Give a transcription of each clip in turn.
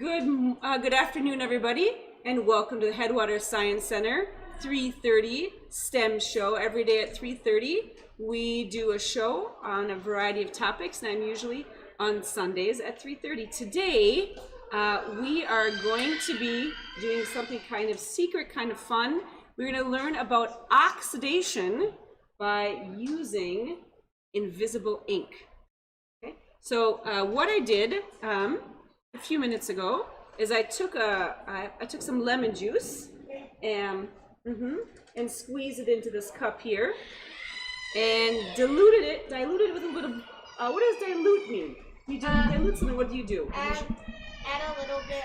Good afternoon, everybody, and welcome to the Headwaters Science Center 3:30 STEM show. Every day at 3:30, we do a show on a variety of topics, and I'm usually on Sundays at 3:30. Today, we are going to be doing something kind of secret, kind of fun. We're going to learn about oxidation by using invisible ink. Okay? So what I did a few minutes ago is I took some lemon juice and squeezed it into this cup here and diluted it with a little. What does dilute mean? You dilute something. What do you do? Add a little bit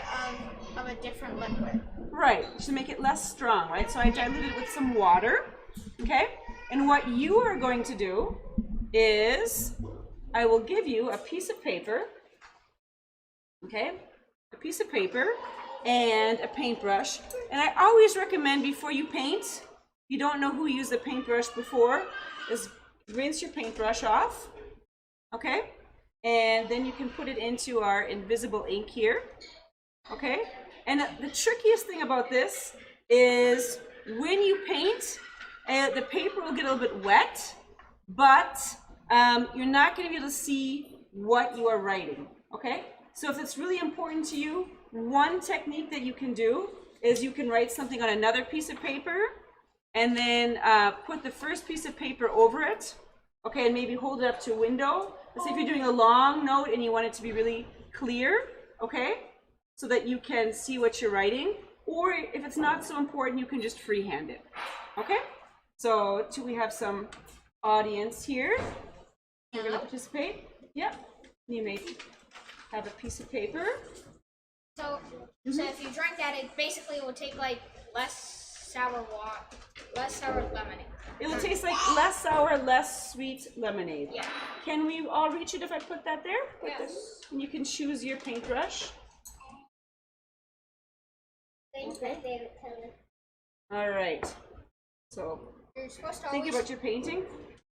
of a different liquid. Right, to make it less strong, right? So I diluted it with some water, okay? And what you are going to do is I will give you a piece of paper, okay? A piece of paper and a paintbrush. And I always recommend before you paint, if you don't know who used the paintbrush before, is rinse your paintbrush off, okay? And then you can put it into our invisible ink here, okay? And the trickiest thing about this is when you paint, the paper will get a little bit wet, but you're not going to be able to see what you are writing, okay? So if it's really important to you, one technique that you can do is you can write something on another piece of paper and then put the first piece of paper over it, okay, and maybe hold it up to a window. Let's say if you're doing a long note and you want it to be really clear, okay, so that you can see what you're writing. Or if it's not so important, you can just freehand it, okay? So we have some audience here. You're going to participate? Yep. You may have a piece of paper. So if you drink that, it basically will take like less sour lemonade. It will taste like less sour, less sweet lemonade. Yeah. Can we all reach it if I put that there? Yes. And you can choose your paintbrush. Thanks, my favorite color. All right. So You're supposed to think always about your painting.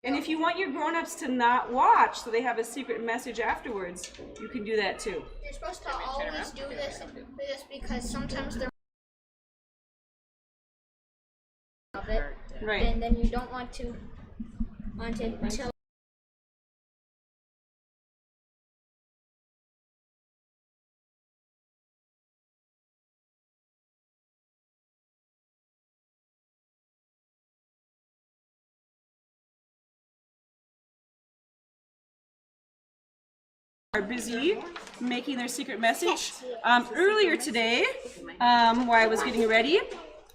And if you want your grown-ups to not watch so they have a secret message afterwards, you can do that too. You're supposed to always do this because sometimes they're of it, Right. and then you don't want to until. Are busy making their secret message. Earlier today, while I was getting ready,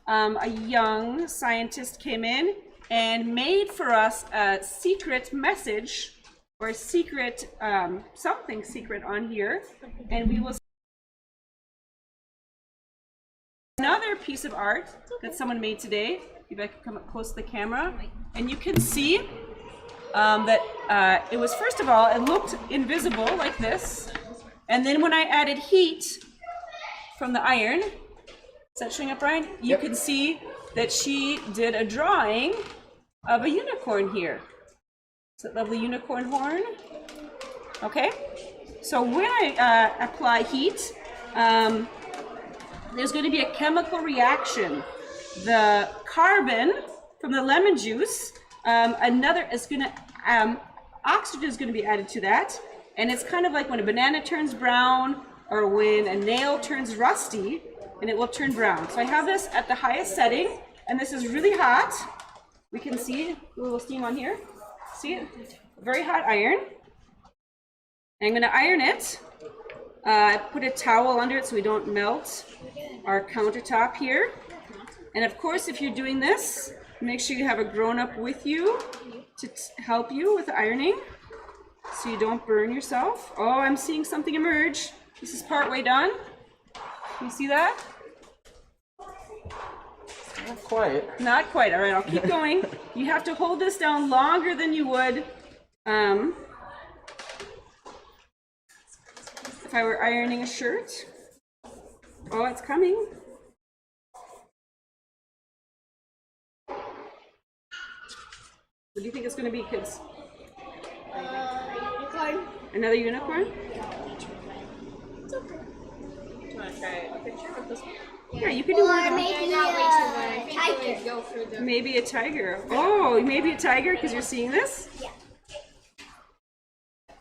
a young scientist came in and made for us a secret message or a secret, something secret on here, and we will see another piece of art that someone made today. If I could come up close to the camera, and you can see that it was, first of all, it looked invisible like this, and then when I added heat from the iron, is that showing up, Brian? You can see that she did a drawing of a unicorn here. It's that lovely unicorn horn. Okay, so when I apply heat, there's going to be a chemical reaction. The carbon from the lemon juice, oxygen is going to be added to that, and it's kind of like when a banana turns brown or when a nail turns rusty, and it will turn brown. So I have this at the highest setting, and this is really hot. We can see a little steam on here. See it? Very hot iron. I'm going to iron it. Put a towel under it so we don't melt our countertop here. And of course, if you're doing this, make sure you have a grown-up with you to help you with ironing so you don't burn yourself. Oh, I'm seeing something emerge. This is partway done. Can you see that? Not quite. Not quite. All right, I'll keep going. You have to hold this down longer than you would if I were ironing a shirt. Oh, it's coming. What do you think it's going to be, kids? Unicorn. Another unicorn? It's okay. try a picture of this one. Yeah, you could do Or one. maybe Not way too good. I a think it tiger. would go for the. Maybe a tiger. Oh, maybe a tiger because you're seeing this? Yeah.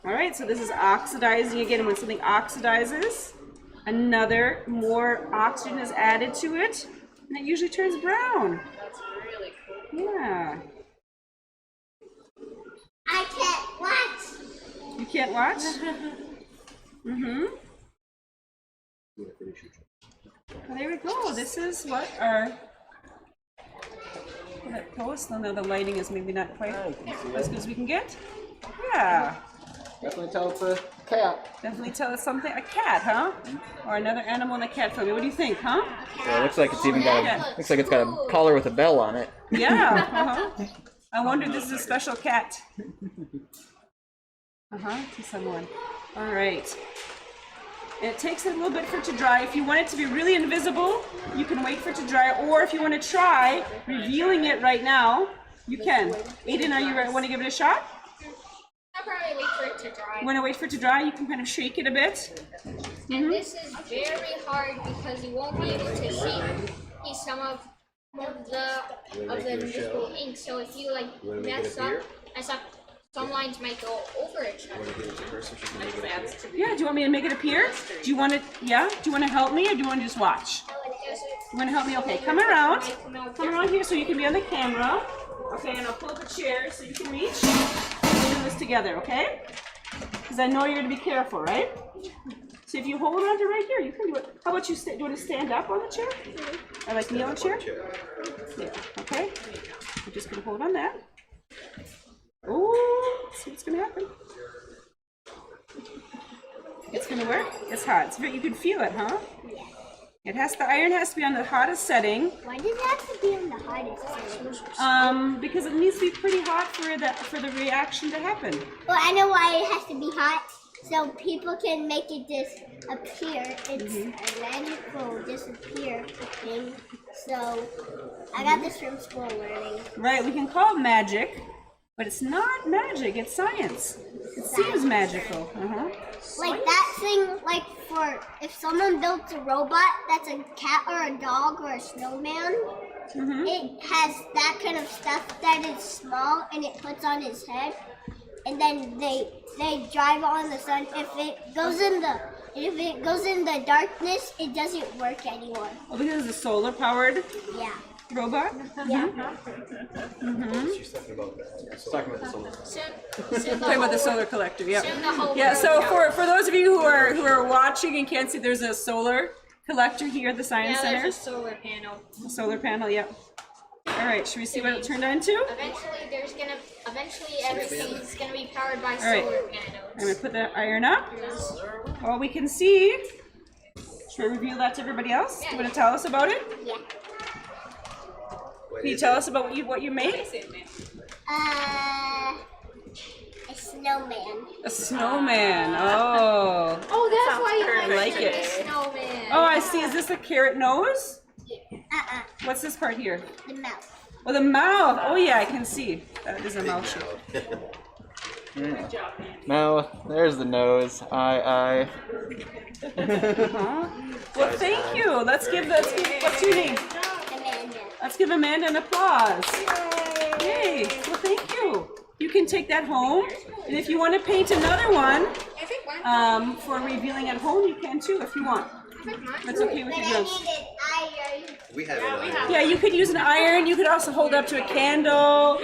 All right, so this is oxidizing again. When something oxidizes, another more oxygen is added to it, and it usually turns brown. That's really cool. Yeah. I can't watch. You can't watch? Mm-hmm. Well, there we go. This is what our that post. No, the lighting is maybe not quite as good as we can get. Yeah. Definitely tell it's a cat. Definitely tell us something. A cat, huh? Or another animal in the cat family. What do you think, huh? Yeah, it looks like it's even got Yeah. a, looks like it's got a collar with a bell on it. Yeah. Uh-huh. I wonder if this is a special cat. Uh-huh. To someone. All right. And it takes it a little bit for it to dry. If you want it to be really invisible, you can wait for it to dry. Or if you want to try revealing it right now, you can. Aiden, are you ready? Want to give it a shot? I'll probably wait for it to dry. You want to wait for it to dry? You can kind of shake it a bit. And this is very hard because you won't be able to see some of the invisible ink. So if you like mess up, some lines might go over each other. Yeah, do you want me to make it appear? Do you want to, yeah? Do you want to help me or do you want to just watch? You want to help me? Okay, come around. Come around here so you can be on the camera. Okay, and I'll pull up a chair so you can reach. We'll do this together, okay? Because I know you're going to be careful, right? So if you hold on to right here, you can do it. How about you, do you want to stand up on the chair? Or like kneel on the chair? Yeah, okay. We're just going to hold on that. Oh, let's see what's going to happen. It's going to work? It's hot. It's, you can feel it, huh? Yeah. It has, the iron has to be on the hottest setting. Why does it have to be on the hottest setting? Because it needs to be pretty hot for the reaction to happen. Well, I know why it has to be hot. So people can make it disappear. It's a magical disappear thing. So I got this from school learning. Right, we can call it magic, but it's not magic, it's science. It seems magical. Like that thing, like for if someone builds a robot that's a cat or a dog or a snowman, it has that kind of stuff that is small and it puts on his head, and then they drive on the sun. If it goes in the darkness, it doesn't work anymore. Oh, because it's a solar powered Yeah. robot? Yeah. She's talking about that. She's talking about the solar. Talking about the solar collector, yeah. Soon the whole Yeah, so world for those of you who are watching and can't see, there's a solar collector here at the Science Center. there's a solar panel. A solar panel, yep. All right, should we see what it turned on to? Eventually everything's gonna be powered by right. solar I'm panels. gonna put the iron up. All we can see. Should I reveal that to everybody else? Do you want to tell us about it? Yeah. Can you tell us about what you made? A snowman. A snowman. Oh. Oh, that's why you I like it. snowman. Oh, I see. Is this a carrot nose? Uh-uh. What's this part here? The mouth. Oh, the mouth. Oh, yeah, I can see. That is a mouth shape. No, there's the nose. Eye. Uh-huh. Well, thank you. Let's give, what's your name? Amanda. Let's give Amanda an applause. Yay. Well, thank you. You can take that home. And if you want to paint another one for revealing at home, you can too if you want. That's okay with But you I guys. needed iron. We have it. Yeah, you could use an iron. You could also hold up to a candle.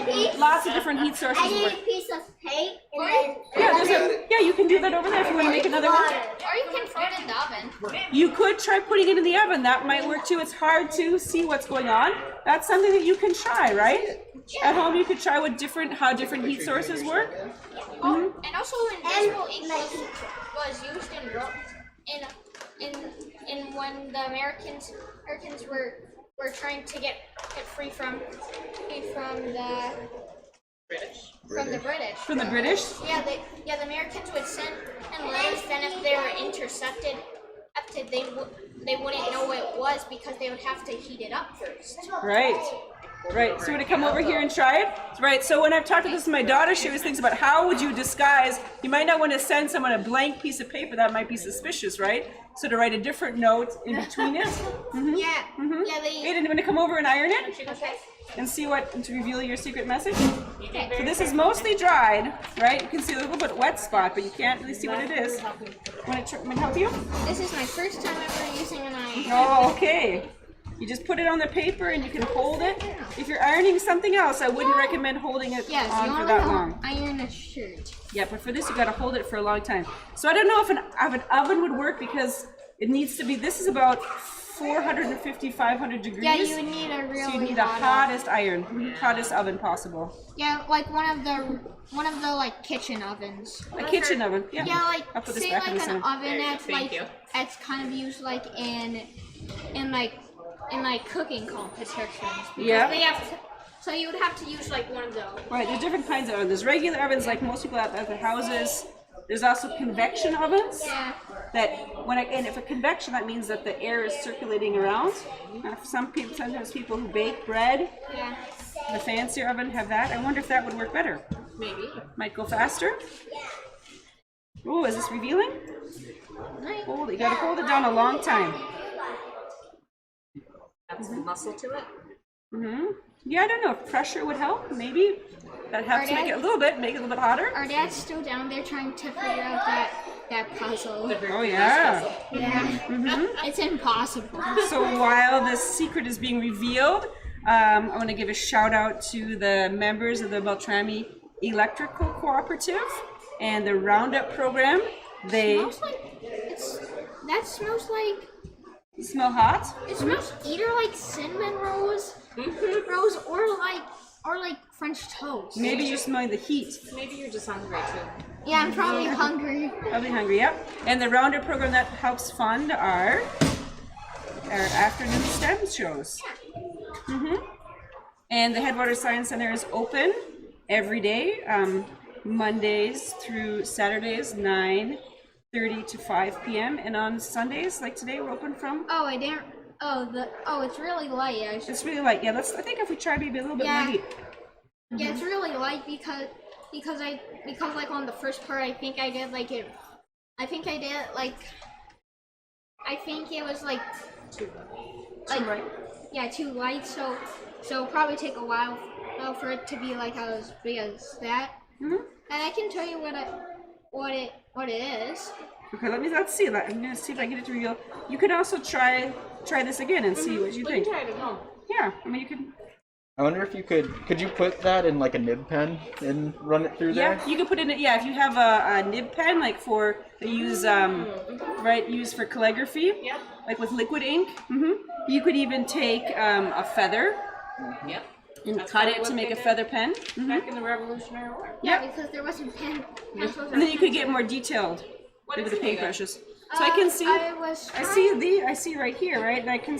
piece- Lots of different heat sources I need work. a piece of paint and then Yeah, you can do that over there if you want to make another one. Or you can put it in the oven. You could try putting it in the oven. That might work too. It's hard to see what's going on. That's something that you can try, right? At home, you could try how different heat sources work. Oh, and also invisible ink was used in when the Americans were trying to get free from the British. From the British? Yeah, the Americans would send letters. Then if they were intercepted, they wouldn't know what it was because they would have to heat it up first. Right. Right. So would it come over here and try it? Right. So when I've talked to this with my daughter, she always thinks about how would you disguise. You might not want to send someone a blank piece of paper. That might be suspicious, right? So to write a different note in between it. Mm-hmm. Yeah. Mm-hmm. Yeah. Aiden, you want to come over and iron it Okay. and see what to reveal your secret message? Okay. So this is mostly dried, right? You can see a little bit wet spot, but you can't really see what it is. Want to help you? This is my first time ever using an iron. Oh, okay. You just put it on the paper and you can hold it. If you're ironing something else, I wouldn't recommend holding it Yes, on you for want that to long. iron a shirt. Yeah, but for this you gotta hold it for a long time. So I don't know if an oven would work because it needs to be, this is about 450, 500 degrees. Yeah, you would need a really so you need the hottest iron, hottest oven possible. Yeah, like one of the like kitchen ovens. A kitchen oven, yeah. Yeah, like I'll put this say back in like the an center. oven that's Thank like you. that's kind of used like in cooking competitions. Because Yeah. They have to, so you would have to use like one of those. Right, there's different kinds of ovens. There's regular ovens like most people have at their houses. There's also convection ovens. Yeah. That and if a convection, that means that the air is circulating around. Sometimes people who bake bread, Yeah. the fancier oven have that. I wonder if that would work better. Maybe. Might go faster. Oh, is this revealing? Nice. Hold it. You gotta hold it down a long time. Add some muscle to it. Yeah, I don't know if pressure would help. Maybe that helps make it a little bit, make it a little bit hotter. Our dad's still down there trying to figure out that puzzle. Oh yeah. Yeah. It's impossible. So while the secret is being revealed, I want to give a shout out to the members of the Beltrami Electrical Cooperative and the Roundup program. They Smells like that smells like smell hot. it smells either like cinnamon rolls or like French toast. Maybe you're smelling the heat. Maybe you're just hungry too. Yeah, I'm probably hungry. Probably hungry, yep. And the Roundup program that helps fund our afternoon STEM shows. And the Headwaters Science Center is open every day, Mondays through Saturdays, 9:30 to 5 p.m. And on Sundays, like today, we're open from. Oh, I didn't. It's really light. It's really light. Yeah, I think if we try maybe a little bit more heat. Yeah, it's really light because like on the first part, I think it was like Too bright. yeah, too light. So it'll probably take a while for it to be like as big as that. And I can tell you what it is. Okay, let's see that. I'm gonna see if I get it to reveal. You could also try this again and see what you We think. can try it at home. Yeah, I mean you could. I wonder if you could you put that in like a nib pen and run it through there? Yeah, you can put in it. Yeah, if you have a nib pen, like for they use used for calligraphy, Yep. like with liquid ink. You could even take a feather Yep. and That's cut probably it what to make they a did feather pen. Back in the Revolutionary War. Yeah, Yep. because there wasn't pencils. And then you could get more detailed What with is the it made of? paintbrushes. So I can see. I see right here, right? And I can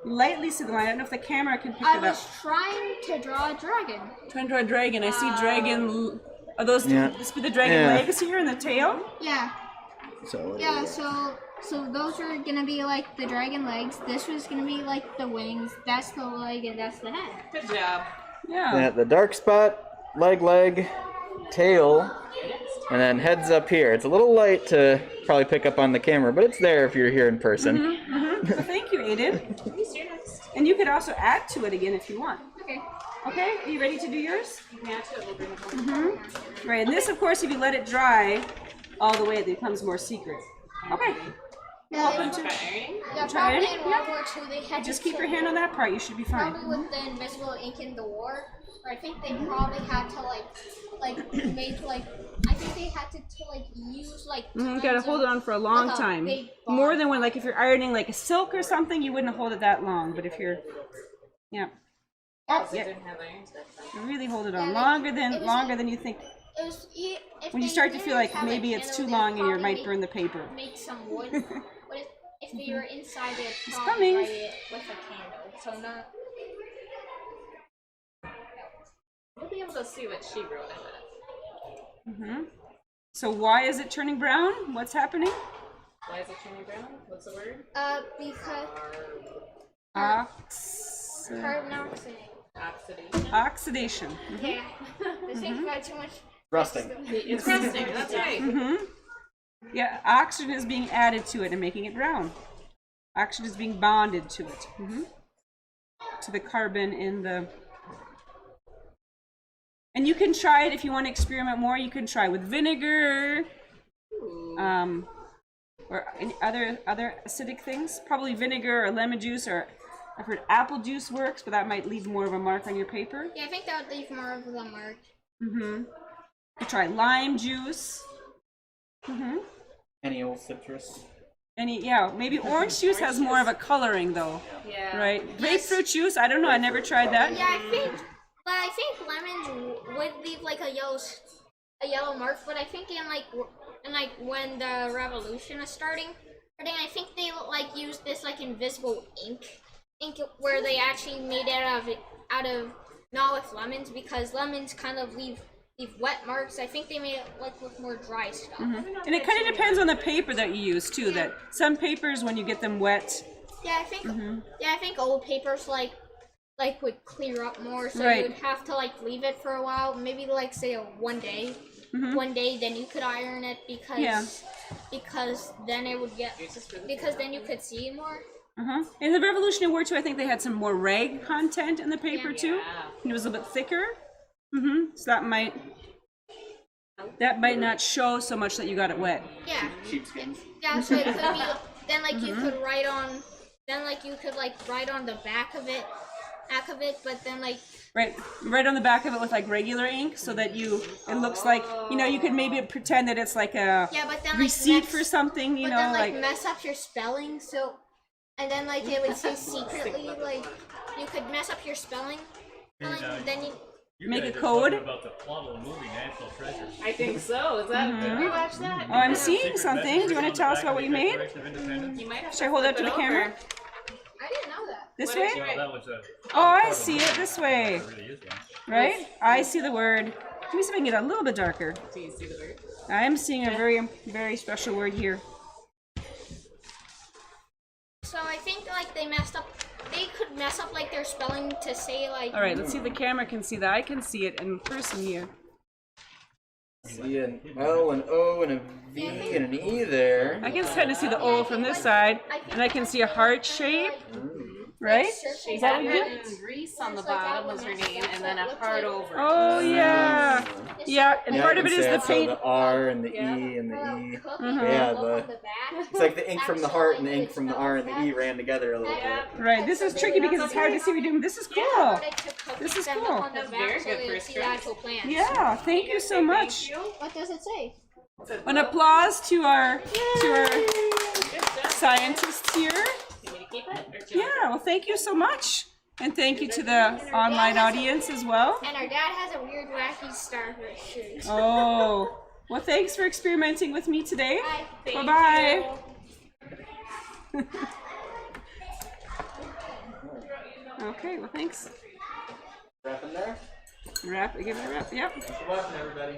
lightly see the line. I don't know if the camera can pick I it up. was trying to draw a dragon. Trying to draw a dragon. I see dragon. Are those Yeah. this be the dragon Yeah. legs here and the tail? Yeah. So Yeah, so those are gonna be like the dragon legs. This was gonna be like the wings. That's the leg and that's the head. Good job. Yeah. the dark spot, leg, tail, and then heads up here. It's a little light to probably pick up on the camera, but it's there if you're here in person. So thank you, Aiden. And you could also add to it again if you want. Okay. Okay, are you ready to do yours? Yeah, we'll bring it home. Right, and this, of course, if you let it dry all the way, it becomes more secret. Okay. Welcome to. Yeah, Try probably it? in World War II they had Just to keep your hand on that part. You should be fine. probably with the invisible ink in the war. Or I think they probably had to make I think they had to use You gotta hold it on for a long like a time. big More bar. than when, like, if you're ironing like a silk or something, you wouldn't hold it that long. But if you're, yeah, They didn't have irons back then. you really hold it on Yeah, longer it than was you think. it was if When you they start to feel didn't like have a maybe it's candle, too they'd long and you probably might burn the paper. make some wood. But if they were inside, they'd coming. probably light it with a candle. So not. We'll be able to see what she wrote in it. So why is it turning brown? What's happening? Why is it turning brown? What's the word? Because Ox- carbon dioxide. Oxidation. oxidation. Yeah. This thing's got too much. Rusting. It's rusting. That's right. Yeah, oxygen is being added to it and making it brown. Oxygen is being bonded to it. To the carbon in the... And you can try it if you want to experiment more. You can try with vinegar, or any other acidic things. Probably vinegar or lemon juice, or I've heard apple juice works, but that might leave more of a mark on your paper. Yeah, I think that would leave more of the mark. You try lime juice. Any old citrus. Maybe orange juice has more of a coloring though, Yeah. right? Grapefruit juice, I don't know, I never tried that. Yeah, I think lemons would leave like a yellow mark. But I think in like when the revolution was starting, I think they like used this like invisible ink where they actually made it out of not with lemons, because lemons kind of leave wet marks. I think they made it like with more dry stuff. And it kind of depends on the paper that you use too. That some papers, when you get them wet, Yeah, I think old papers like would clear up more, so Right. you would have to like leave it for a while, maybe like say one day. One day, then you could iron it because then it would get then you could see more. In the Revolutionary War too, I think they had some more rag content in the paper too. And it was a little bit thicker. So that might not show so much that you got it wet. Yeah. Sheepskin. Yeah, so it could be then like you could write on write on the back of it, but then like Right on the back of it with like regular ink, so that it looks like, you could maybe pretend that it's like a but then like receipt for something, but then like mess up your spelling, and then like it would say secretly, like you could mess up your spelling, then you make a guys are code. talking about the plot of the movie National Treasure. I think so. Is that? Did we watch that? Oh, I'm seeing something. Do you want to tell us about what you made? You might have to Should I hold it up to flip the camera? I didn't know that. This What did way? you write? That was Oh, I see it this way. it really is one. Right? I see the word. Let me see if I can get it a little bit darker. Do you see the word? I am seeing a very, very special word here. So I think like they messed up. They could mess up like their spelling to say like. All right, let's see if the camera can see that. I can see it in person here. See an L, an O, and a V, and an E there. I can kind of see the O from this side, and I can see a heart shape, right? She Is that had what you written Reese on the bottom was her name, and then a heart over. Oh yeah, yeah. And part of it is the paint. The R and the E and the E. Yeah, it's like the ink from the heart and the ink from the R and the E ran together a little bit. Right. This is tricky because it's hard to see what you're doing. This is cool. This is cool. That's very good first try. Yeah. Thank you so much. What does it say? An applause to our scientists here. You want me to keep it? Or do you Yeah. Well, thank you so much, and thank you to the online audience as well. And our dad has a weird wacky starfish shirt. Oh. Well, thanks for experimenting with me today. Bye. Bye bye. Okay. Well, thanks. Wrap in there? Wrap. Give it a wrap. Yep. Thanks for watching, everybody.